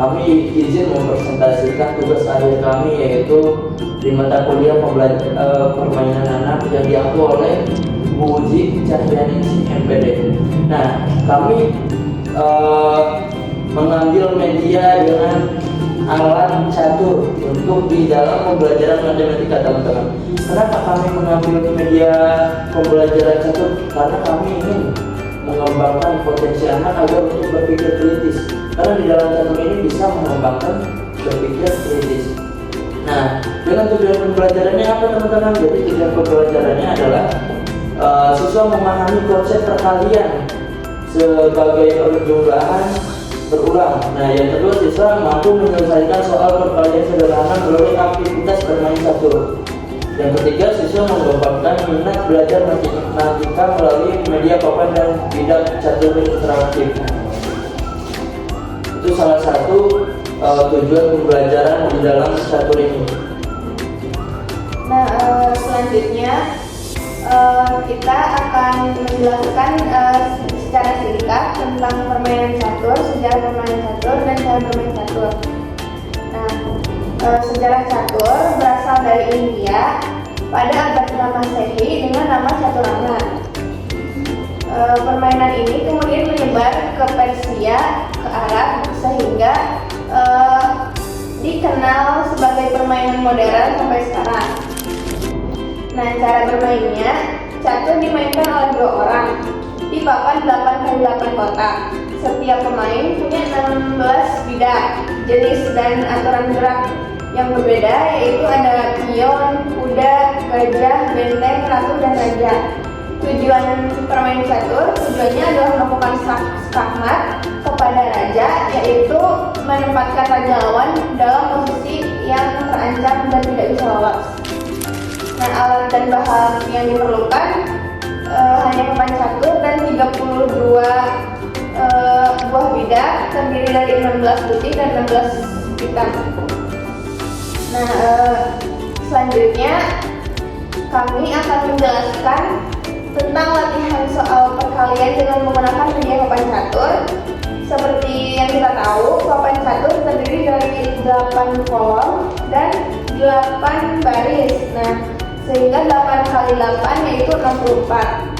kami izin mempresentasikan tugas akhir kami, yaitu di mata kuliah permainan anak yang diampu oleh Bu Uji Cahyaningsih MPD. Nah, kami mengambil media dengan alat catur untuk di dalam pembelajaran matematika, teman-teman. Kenapa kami mengambil media pembelajaran catur? Karena kami ingin mengembangkan potensi anak agar untuk berpikir kritis. Karena di dalam catur ini bisa mengembangkan berpikir kritis. Nah, dengan tujuan pembelajarannya apa, teman-teman? Jadi tujuan pembelajarannya adalah siswa memahami konsep perkalian sebagai perjumlahan berulang. Nah, yang kedua, siswa mampu menyelesaikan soal perkalian sederhana melalui aktivitas bermain catur. Yang ketiga, siswa mengembangkan minat belajar matematika melalui media papan dan bidang catur interaktif. Itu salah satu tujuan pembelajaran di dalam catur ini. Nah, selanjutnya kita akan menjelaskan secara singkat tentang permainan catur, sejarah permainan catur, dan cara bermain catur. Nah, sejarah catur berasal dari India pada abad ke-6 dengan nama caturanga. Permainan ini kemudian menyebar ke Persia, ke Arab, sehingga dikenal sebagai permainan modern sampai sekarang. Nah, cara bermainnya, catur dimainkan oleh 2 orang di papan 8x8 kotak. Setiap pemain punya 16 bidang, jenis dan aturan gerak yang berbeda, yaitu ada pion, kuda, gajah, benteng, ratu, dan raja. Tujuan permain catur, tujuannya adalah melakukan skakmat kepada raja, yaitu menempatkan raja lawan dalam posisi yang terancam dan tidak bisa lolos. Nah, alat dan bahan yang diperlukan hanya papan catur dan 32 buah bidang, terdiri dari 16 putih dan 16 hitam. Nah, selanjutnya kami akan menjelaskan tentang latihan soal perkalian dengan menggunakan media papan catur. Seperti yang kita tahu, papan catur terdiri dari 8 kolom dan 8 baris. Nah, sehingga 8 kali 8 yaitu 64.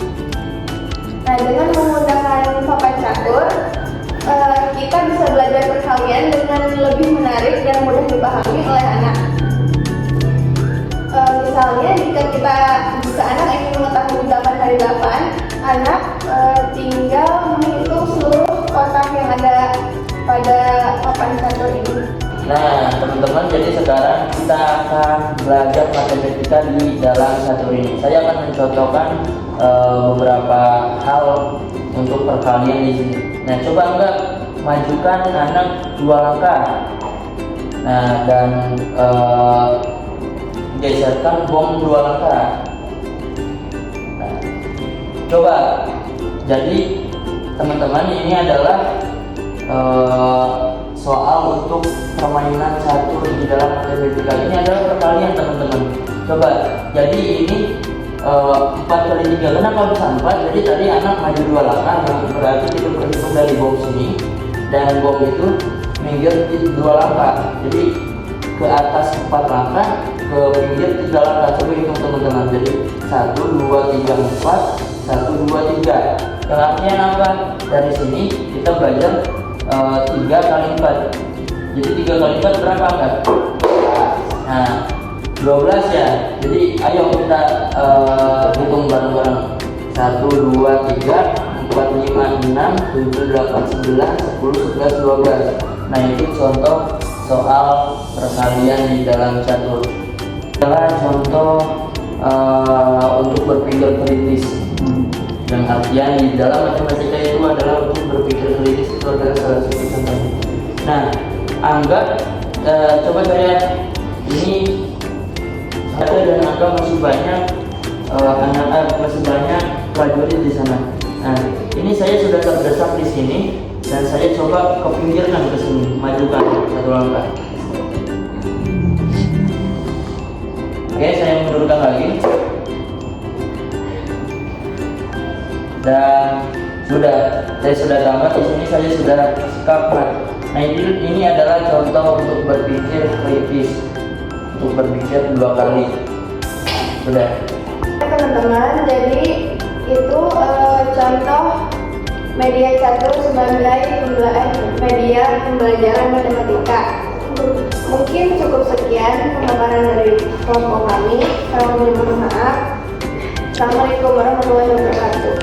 Nah, dengan menggunakan papan catur, kita bisa belajar perkalian dengan lebih menarik dan mudah dipahami oleh anak. Misalnya jika anak ingin mengetahui 8 kali 8, anak tinggal menghitung seluruh kotak yang ada pada papan catur ini. Nah, teman-teman, jadi sekarang kita akan belajar matematika di dalam catur ini. Saya akan mencontohkan beberapa hal untuk perkalian di sini. Nah, coba enggak majukan anak 2 langkah. Nah, dan geserkan bom 2 langkah. Nah, coba. Jadi teman-teman, ini adalah soal untuk permainan catur di dalam matematika. Ini adalah perkalian, teman-teman. Coba, jadi ini 4 kali 3. Kenapa bisa 4? Jadi tadi anak maju 2 langkah, yang berarti itu berhitung dari bom sini, dan bom itu minggir 2 langkah. Jadi ke atas 4 langkah, ke pinggir 3 langkah. Coba hitung, teman-teman. Jadi 1, 2, 3, 4, 1, 2, 3. Yang artinya apa? Dari sini kita belajar 3 kali 4. Jadi 3 kali 4 berapa enggak? Nah, 12 ya. Jadi ayo kita hitung bareng-bareng. 1, 2, 3, 4, 5, 6, 7, 8, 9, 10, 11, 12. Nah, itu contoh soal perkalian di dalam catur. Adalah contoh untuk berpikir kritis. Yang artian di dalam matematika itu adalah untuk berpikir kritis, itu adalah salah satu contohnya. Nah, anggap coba saya ini ada dan angka masih banyak masih banyak prajurit di sana. Nah, ini saya sudah terdesak di sini dan saya coba ke pinggirkan ke sini, majukan 1 langkah. Oke, saya mundurkan lagi. Dan saya sudah tamat di sini, saya sudah skakmat. Nah ini adalah contoh untuk berpikir kritis, untuk berpikir 2 kali. Udah. Teman-teman, jadi itu contoh media catur sebagai media pembelajaran matematika. Mungkin cukup sekian pemaparan dari kelompok kami. Kalau mohon maaf. Assalamualaikum warahmatullahi wabarakatuh.